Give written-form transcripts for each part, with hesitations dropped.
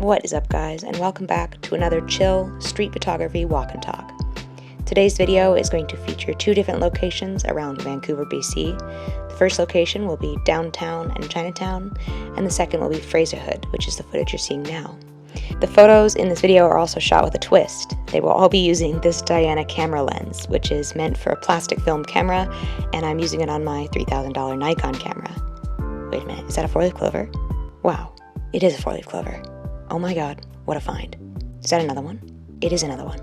What is up, guys, and welcome back to another chill street photography walk and talk. Today's video is going to feature two different locations around Vancouver BC. The first location will be downtown and Chinatown, and the second will be Fraserhood, which is the footage you're seeing now. The photos in this video are also shot with a twist. They will all be using this Diana camera lens, which is meant for a plastic film camera, and I'm using it on my $3,000 Nikon camera. Wait a minute, is that a four-leaf clover? Wow, it is a four-leaf clover. Oh my god, what a find. Is that another one? It is another one.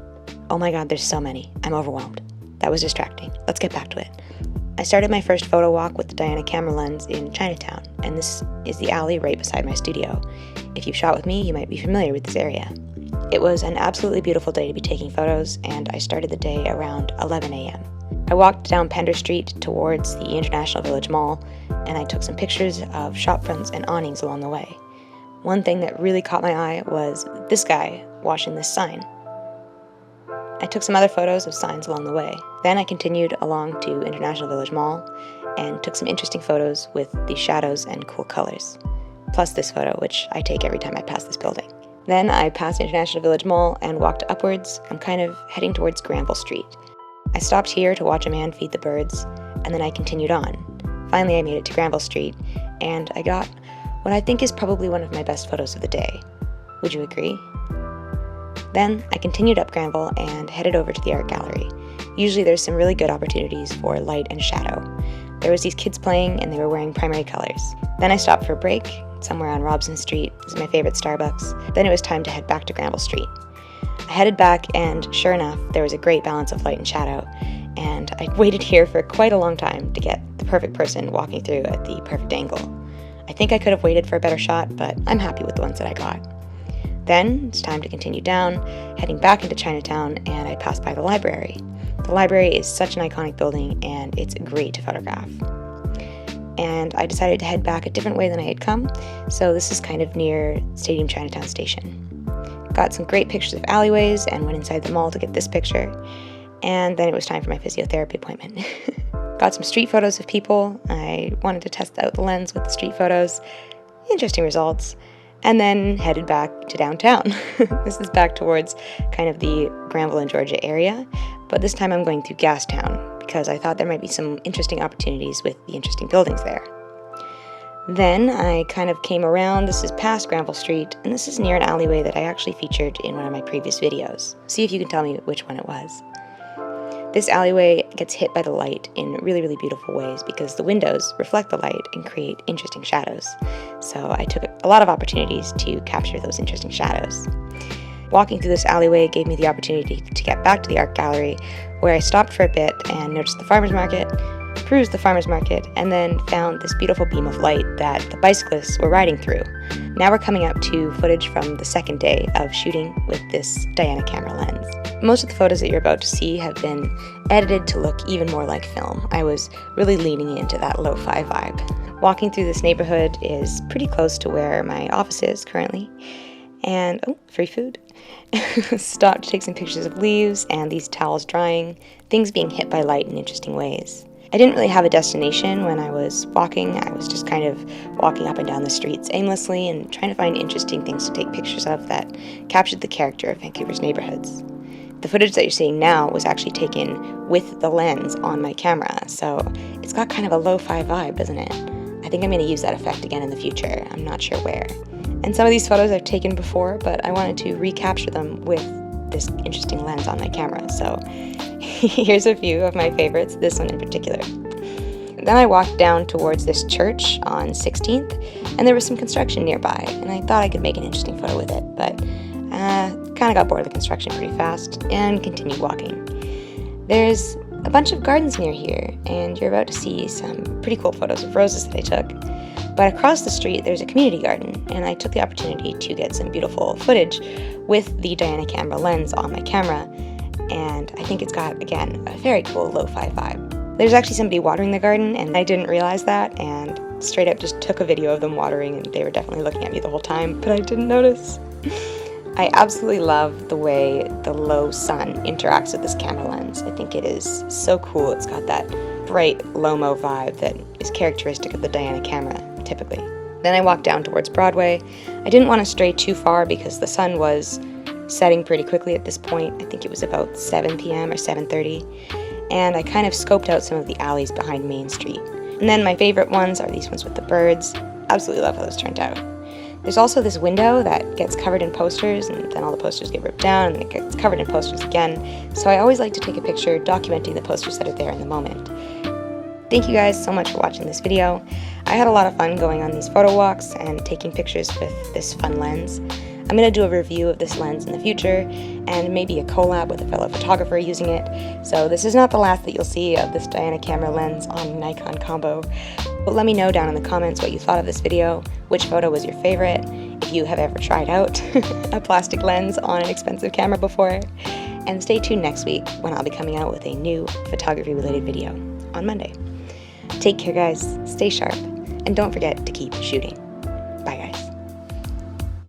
Oh my god, there's so many. I'm overwhelmed. That was distracting. Let's get back to it. I started my first photo walk with the Diana camera lens in Chinatown, and this is the alley right beside my studio. If you've shot with me, you might be familiar with this area. It was an absolutely beautiful day to be taking photos, and I started the day around 11 a.m. I walked down Pender Street towards the International Village Mall, and I took some pictures of shop fronts and awnings along the way. One thing that really caught my eye was this guy washing this sign. I took some other photos of signs along the way. Then I continued along to International Village Mall and took some interesting photos with the shadows and cool colors. Plus this photo, which I take every time I pass this building. Then I passed International Village Mall and walked upwards. I'm kind of heading towards Granville Street. I stopped here to watch a man feed the birds, and then I continued on. Finally, I made it to Granville Street, and I got what I think is probably one of my best photos of the day. Would you agree? Then I continued up Granville and headed over to the art gallery. Usually there's some really good opportunities for light and shadow. There was these kids playing and they were wearing primary colors. Then I stopped for a break somewhere on Robson Street. This is my favorite Starbucks. Then it was time to head back to Granville Street. I headed back and sure enough, there was a great balance of light and shadow, and I waited here for quite a long time to get the perfect person walking through at the perfect angle. I think I could have waited for a better shot, but I'm happy with the ones that I got. Then it's time to continue down, heading back into Chinatown, and I passed by the library. The library is such an iconic building, and it's great to photograph. And I decided to head back a different way than I had come, so this is kind of near Stadium Chinatown Station. Got some great pictures of alleyways and went inside the mall to get this picture, and then it was time for my physiotherapy appointment. Got some street photos of people. I wanted to test out the lens with the street photos. Interesting results. And then headed back to downtown. This is back towards kind of the Granville and Georgia area, but this time I'm going through Gastown because I thought there might be some interesting opportunities with the interesting buildings there. Then I kind of came around. This is past Granville Street, and this is near an alleyway that I actually featured in one of my previous videos. See if you can tell me which one it was. This alleyway gets hit by the light in really, really beautiful ways because the windows reflect the light and create interesting shadows. So I took a lot of opportunities to capture those interesting shadows. Walking through this alleyway gave me the opportunity to get back to the art gallery, where I stopped for a bit and noticed the farmer's market, perused the farmer's market, and then found this beautiful beam of light that the bicyclists were riding through. Now we're coming up to footage from the second day of shooting with this Diana camera lens. Most of the photos that you're about to see have been edited to look even more like film. I was really leaning into that lo-fi vibe. Walking through this neighborhood is pretty close to where my office is currently. And, oh, free food. Stopped to take some pictures of leaves and these towels drying, things being hit by light in interesting ways. I didn't really have a destination when I was walking. I was just kind of walking up and down the streets aimlessly and trying to find interesting things to take pictures of that captured the character of Vancouver's neighborhoods. The footage that you're seeing now was actually taken with the lens on my camera, so it's got kind of a lo-fi vibe, doesn't it? I think I'm going to use that effect again in the future. I'm not sure where. And some of these photos I've taken before, but I wanted to recapture them with this interesting lens on my camera, so here's a few of my favorites, this one in particular. Then I walked down towards this church on 16th, and there was some construction nearby, and I thought I could make an interesting photo with it, but kind of got bored of the construction pretty fast and continued walking. There's a bunch of gardens near here, and you're about to see some pretty cool photos of roses that I took. But across the street, there's a community garden, and I took the opportunity to get some beautiful footage with the Diana camera lens on my camera, and I think it's got, again, a very cool lo-fi vibe. There's actually somebody watering the garden, and I didn't realize that, and straight up just took a video of them watering, and they were definitely looking at me the whole time, but I didn't notice. I absolutely love the way the low sun interacts with this camera lens. I think it is so cool. It's got that bright Lomo vibe that is characteristic of the Diana camera, typically. Then I walked down towards Broadway. I didn't want to stray too far because the sun was setting pretty quickly at this point. I think it was about 7 p.m. or 7:30. And I kind of scoped out some of the alleys behind Main Street. And then my favorite ones are these ones with the birds. Absolutely love how those turned out. There's also this window that gets covered in posters, and then all the posters get ripped down, and it gets covered in posters again. So I always like to take a picture documenting the posters that are there in the moment. Thank you guys so much for watching this video. I had a lot of fun going on these photo walks and taking pictures with this fun lens. I'm going to do a review of this lens in the future, and maybe a collab with a fellow photographer using it. So this is not the last that you'll see of this Diana camera lens on Nikon combo. But let me know down in the comments what you thought of this video, which photo was your favorite, if you have ever tried out a plastic lens on an expensive camera before. And stay tuned next week when I'll be coming out with a new photography related video on Monday. Take care guys, stay sharp, and don't forget to keep shooting.